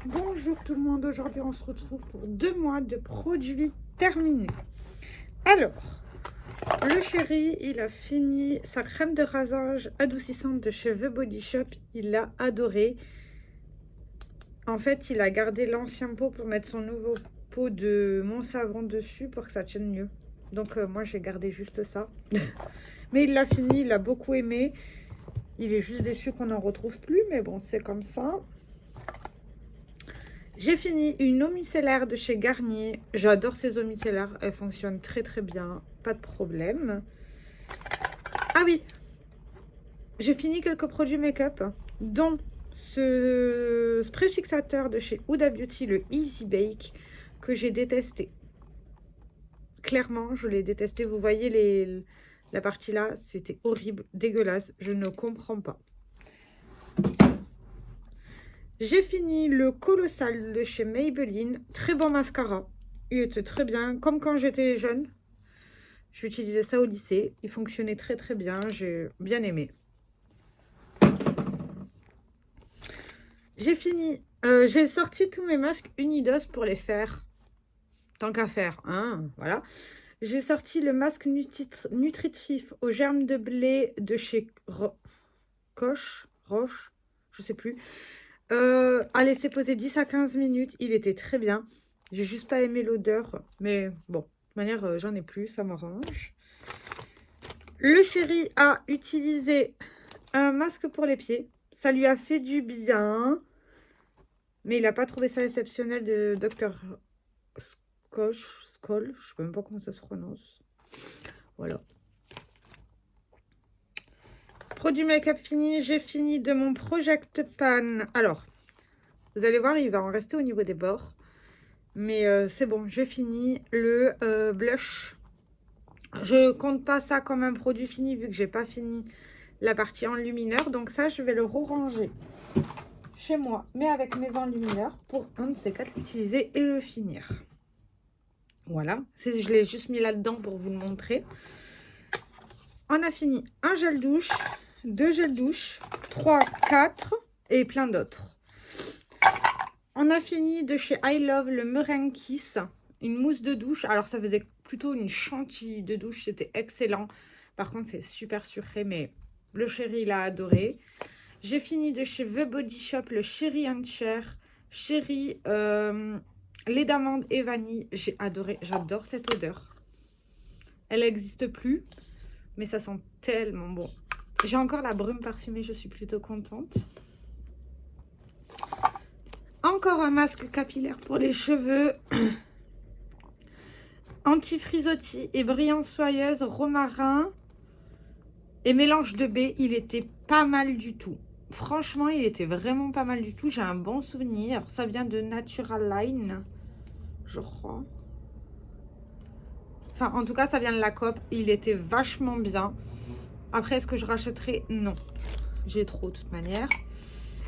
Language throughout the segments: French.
Bonjour tout le monde, aujourd'hui on se retrouve pour 2 mois de produits terminés. Alors, le chéri, il a fini sa crème de rasage adoucissante de chez The Body Shop, il l'a adoré. En fait, il a gardé l'ancien pot pour mettre son nouveau pot de Mon Savon dessus pour que ça tienne mieux. Donc moi j'ai gardé juste ça. Mais il l'a fini, il a beaucoup aimé. Il est juste déçu qu'on n'en retrouve plus, mais bon, c'est comme ça. J'ai fini une eau micellaire de chez Garnier. J'adore ces eaux micellaires. Elles fonctionnent très très bien. Pas de problème. Ah oui. J'ai fini quelques produits make-up, dont ce spray fixateur de chez Huda Beauty, le Easy Bake, que j'ai détesté. Clairement, je l'ai détesté. Vous voyez la partie là, c'était horrible, dégueulasse. Je ne comprends pas. J'ai fini le Colossal de chez Maybelline. Très bon mascara. Il était très bien. Comme quand j'étais jeune. J'utilisais ça au lycée. Il fonctionnait très très bien. J'ai bien aimé. J'ai fini. J'ai sorti tous mes masques Unidos pour les faire. Tant qu'à faire. Hein, voilà. J'ai sorti le masque nutritif aux germes de blé de chez Roche. Je sais plus. À laisser poser 10 à 15 minutes. Il était très bien. J'ai juste pas aimé l'odeur. Mais bon, de toute manière, j'en ai plus. Ça m'arrange. Le chéri a utilisé un masque pour les pieds. Ça lui a fait du bien. Mais il n'a pas trouvé ça exceptionnel de Dr. Skoll. Je ne sais même pas comment ça se prononce. Voilà. Produit make-up fini. J'ai fini de mon Project Pan. Alors, vous allez voir, il va en rester au niveau des bords. Mais c'est bon, j'ai fini le blush. Je compte pas ça comme un produit fini vu que j'ai pas fini la partie enlumineur. Donc ça, je vais le ranger chez moi, mais avec mes enlumineurs pour un de ces quatre l'utiliser et le finir. Voilà, je l'ai juste mis là-dedans pour vous le montrer. On a fini un gel douche, 2 gels douche, 3, 4 et plein d'autres. On a fini de chez I Love le Meringue Kiss, une mousse de douche. Alors ça faisait plutôt une chantilly de douche, c'était excellent. Par contre c'est super sucré, mais le chéri il a adoré. J'ai fini de chez The Body Shop le Cherry and Cher, chéri lait d'amande et vanille. J'ai adoré, j'adore cette odeur. Elle n'existe plus, mais ça sent tellement bon. J'ai encore la brume parfumée, je suis plutôt contente. Encore un masque capillaire pour les cheveux. Anti-frisottis et brillance soyeuse, romarin et mélange de baies. Il était pas mal du tout. Franchement, il était vraiment pas mal du tout. J'ai un bon souvenir. Ça vient de Natural Line, je crois. Enfin, en tout cas, ça vient de la Coop. Il était vachement bien. Après, est-ce que je rachèterai? Non. J'ai trop, de toute manière.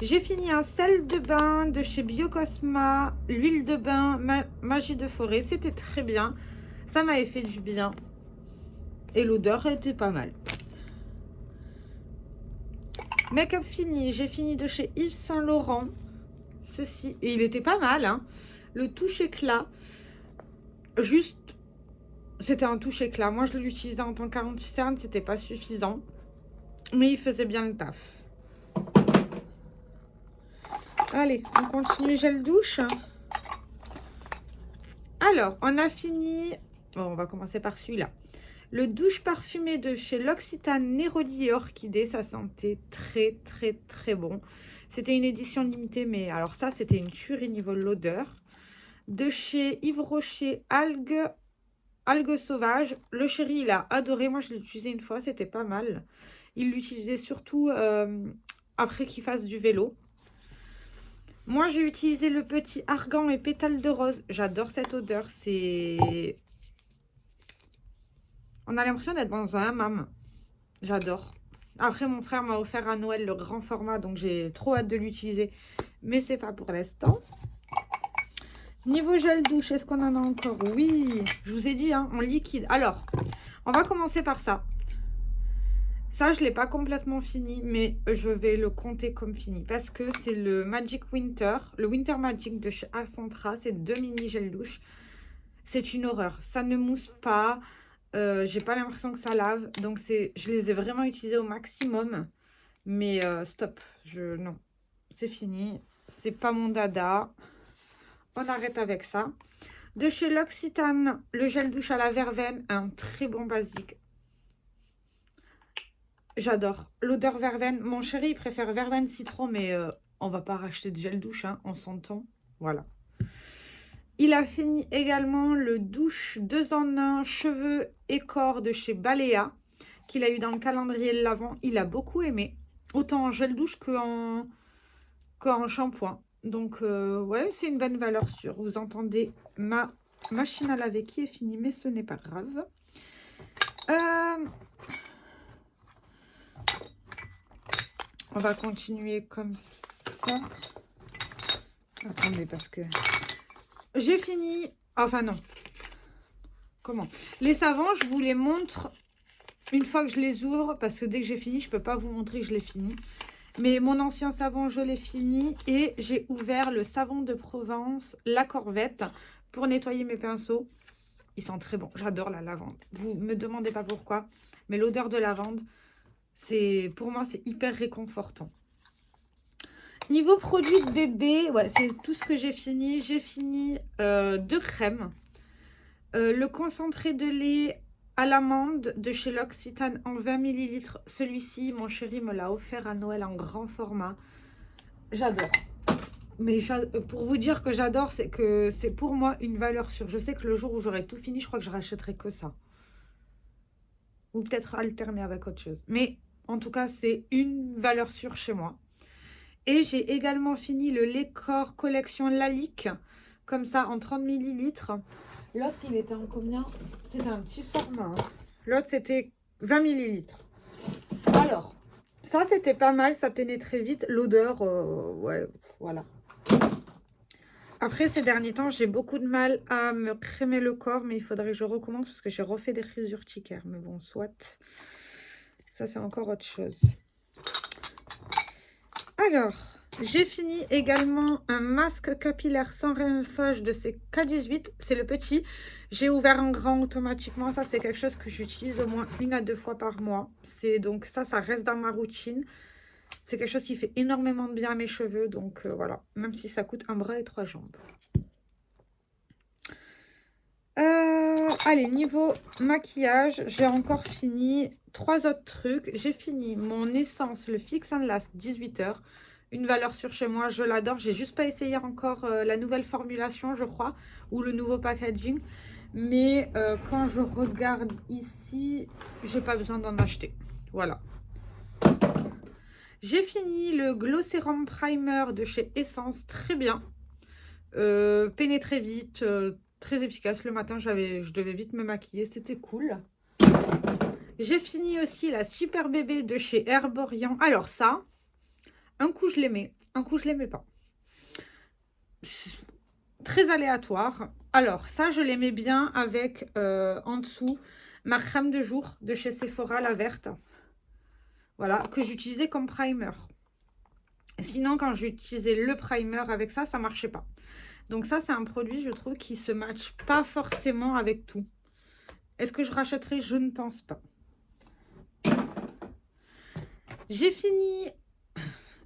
J'ai fini un sel de bain de chez Biocosma. L'huile de bain Magie de forêt. C'était très bien. Ça m'avait fait du bien. Et l'odeur était pas mal. Make-up fini. J'ai fini de chez Yves Saint Laurent. Ceci. Et il était pas mal, hein. Le touche éclat. Juste, c'était un touche éclat. Moi, je l'utilisais en tant qu'anti-cerne. C'était pas suffisant. Mais il faisait bien le taf. Allez, on continue gel douche. Alors, on a fini... Bon, on va commencer par celui-là. Le douche parfumé de chez L'Occitane Néroli et Orchidée. Ça sentait très, très, très bon. C'était une édition limitée, mais alors ça, c'était une tuerie niveau de l'odeur. De chez Yves Rocher, Algues sauvages. Le chéri, il a adoré. Moi, je l'ai utilisé une fois, c'était pas mal. Il l'utilisait surtout après qu'il fasse du vélo. Moi, j'ai utilisé le petit argan et pétales de rose. J'adore cette odeur. C'est... On a l'impression d'être dans un hammam. J'adore. Après, mon frère m'a offert à Noël le grand format, donc j'ai trop hâte de l'utiliser. Mais c'est pas pour l'instant. Niveau gel douche, est-ce qu'on en a encore? Oui, je vous ai dit, hein, en liquide. Alors, on va commencer par ça. Ça, je ne l'ai pas complètement fini, mais je vais le compter comme fini. Parce que c'est le Magic Winter, le Winter Magic de chez Acentra. C'est 2 mini gel douche. C'est une horreur. Ça ne mousse pas. J'ai pas l'impression que ça lave. Donc, je les ai vraiment utilisés au maximum. Mais stop. Non, c'est fini. C'est pas mon dada. On arrête avec ça. De chez L'Occitane, le gel douche à la verveine. Un très bon basique. J'adore. L'odeur verveine. Mon chéri, il préfère verveine citron, mais on va pas racheter de gel douche, hein, on s'entend. Voilà. Il a fini également le douche 2 en 1 cheveux et corps de chez Balea, qu'il a eu dans le calendrier de l'Avent. Il a beaucoup aimé. Autant en gel douche qu'en shampoing. Donc, ouais, c'est une bonne valeur sûre. Vous entendez ma machine à laver qui est finie, mais ce n'est pas grave. On va continuer comme ça. Attendez, parce que j'ai fini. Enfin, non. Comment? Les savons, je vous les montre une fois que je les ouvre, parce que dès que j'ai fini, je ne peux pas vous montrer que je l'ai fini. Mais mon ancien savon, je l'ai fini. Et j'ai ouvert le savon de Provence, la Corvette, pour nettoyer mes pinceaux. Ils sont très bons. J'adore la lavande. Vous ne me demandez pas pourquoi, mais l'odeur de lavande, pour moi, c'est hyper réconfortant. Niveau produits de bébé, ouais, c'est tout ce que j'ai fini. J'ai fini 2 crèmes. Le concentré de lait à l'amande de chez L'Occitane en 20 ml. Celui-ci, mon chéri me l'a offert à Noël en grand format. J'adore. Mais pour vous dire que j'adore, c'est que c'est pour moi une valeur sûre. Je sais que le jour où j'aurai tout fini, je crois que je rachèterai que ça. Ou peut-être alterner avec autre chose. Mais en tout cas, c'est une valeur sûre chez moi. Et j'ai également fini le lait corps collection Lalique, comme ça, en 30 ml. L'autre, il était en combien? C'était un petit format. Hein. L'autre, c'était 20 ml. Alors, ça, c'était pas mal. Ça pénétrait vite. L'odeur, ouais, voilà. Après, ces derniers temps, j'ai beaucoup de mal à me crémer le corps. Mais il faudrait que je recommence parce que j'ai refait des crises urticaires. Mais bon, soit. Ça, c'est encore autre chose. Alors, j'ai fini également un masque capillaire sans rinçage de ces K18. C'est le petit. J'ai ouvert en grand automatiquement. Ça, c'est quelque chose que j'utilise au moins 1 à 2 fois par mois. Donc ça reste dans ma routine. C'est quelque chose qui fait énormément de bien à mes cheveux. Donc voilà, même si ça coûte un bras et 3 jambes. Allez, niveau maquillage, j'ai encore fini 3 autres trucs. J'ai fini mon essence, le Fix and Last 18h. Une valeur sûre chez moi, je l'adore. J'ai juste pas essayé encore la nouvelle formulation, je crois, ou le nouveau packaging. Mais quand je regarde ici, j'ai pas besoin d'en acheter. Voilà. J'ai fini le Glow Serum Primer de chez Essence, très bien. Pénétré vite, très efficace. Le matin, je devais vite me maquiller, c'était cool. J'ai fini aussi la Super Bébé de chez Herborian. Alors ça, un coup je l'aimais, un coup je l'aimais pas. Très aléatoire. Alors ça, je l'aimais bien avec en dessous ma crème de jour de chez Sephora, la verte. Voilà, que j'utilisais comme primer. Sinon, quand j'utilisais le primer avec ça, ça marchait pas. Donc ça, c'est un produit, je trouve, qui se matche pas forcément avec tout. Est-ce que je rachèterai? Je ne pense pas. J'ai fini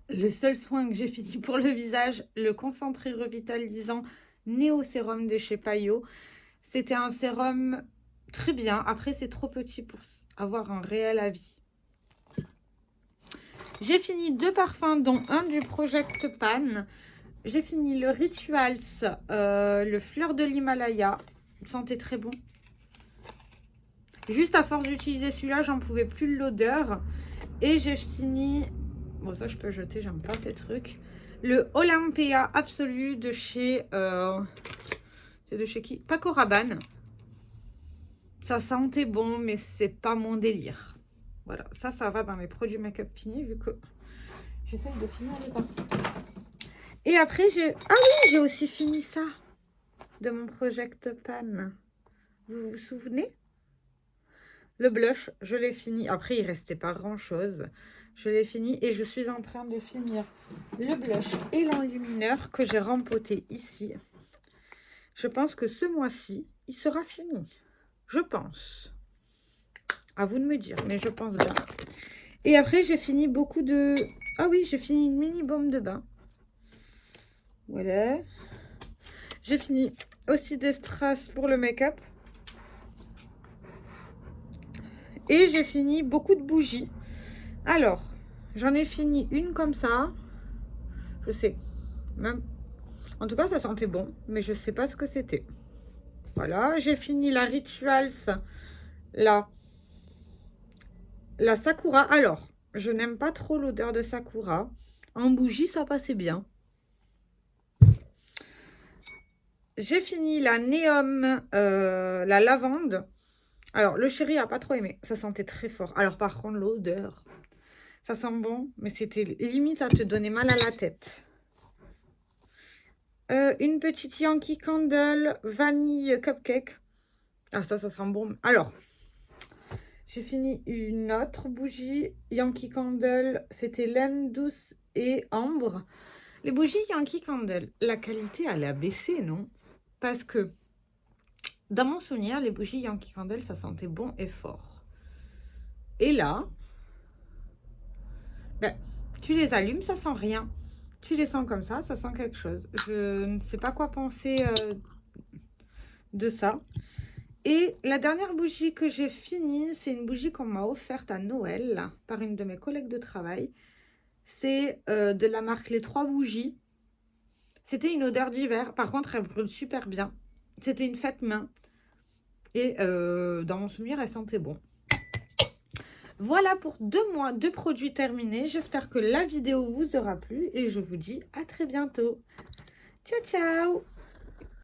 le seul soin que j'ai fini pour le visage, le concentré revitalisant Néo Sérum de chez Payot. C'était un sérum très bien. Après, c'est trop petit pour avoir un réel avis. J'ai fini 2 parfums, dont un du Project Pan. J'ai fini le Rituals, le Fleur de l'Himalaya. Il sentait très bon. Juste à force d'utiliser celui-là, j'en pouvais plus l'odeur. Et j'ai fini... Bon, ça, je peux jeter, j'aime pas ces trucs. Le Olympia Absolu de chez... c'est de chez qui? Paco Rabanne. Ça sentait bon, mais c'est pas mon délire. Voilà, ça va dans mes produits make-up finis, vu que j'essaye de finir les parfums. Et après, ah oui, j'ai aussi fini ça, de mon Project Pan. Vous vous souvenez? Le blush, je l'ai fini. Après, il restait pas grand-chose. Je l'ai fini et je suis en train de finir le blush et l'enlumineur que j'ai rempoté ici. Je pense que ce mois-ci, il sera fini. Je pense. À vous de me dire, mais je pense bien. Et après, j'ai fini beaucoup de... Ah oui, j'ai fini une mini baume de bain. Voilà. J'ai fini aussi des strass pour le make-up. Et j'ai fini beaucoup de bougies. Alors, j'en ai fini une comme ça. Je sais. Même... En tout cas, ça sentait bon, mais je sais pas ce que c'était. Voilà, j'ai fini la Rituals, la Sakura. Alors, je n'aime pas trop l'odeur de Sakura. En bougie, ça passait bien. J'ai fini la Neom, la lavande. Alors, le chéri a pas trop aimé. Ça sentait très fort. Alors, par contre, l'odeur, ça sent bon, mais c'était limite à te donner mal à la tête. Une petite Yankee Candle vanille cupcake. Ah, ça sent bon. Alors, j'ai fini une autre bougie Yankee Candle. C'était laine douce et ambre. Les bougies Yankee Candle, la qualité, elle a baissé, non? Parce que, dans mon souvenir, les bougies Yankee Candle, ça sentait bon et fort. Et là, ben, tu les allumes, ça sent rien. Tu les sens comme ça sent quelque chose. Je ne sais pas quoi penser de ça. Et la dernière bougie que j'ai finie, c'est une bougie qu'on m'a offerte à Noël là, par une de mes collègues de travail. C'est de la marque Les Trois Bougies. C'était une odeur d'hiver. Par contre, elle brûle super bien. C'était une fête main. Et dans mon souvenir, elle sentait bon. Voilà pour 2 mois de produits terminés. J'espère que la vidéo vous aura plu. Et je vous dis à très bientôt. Ciao, ciao!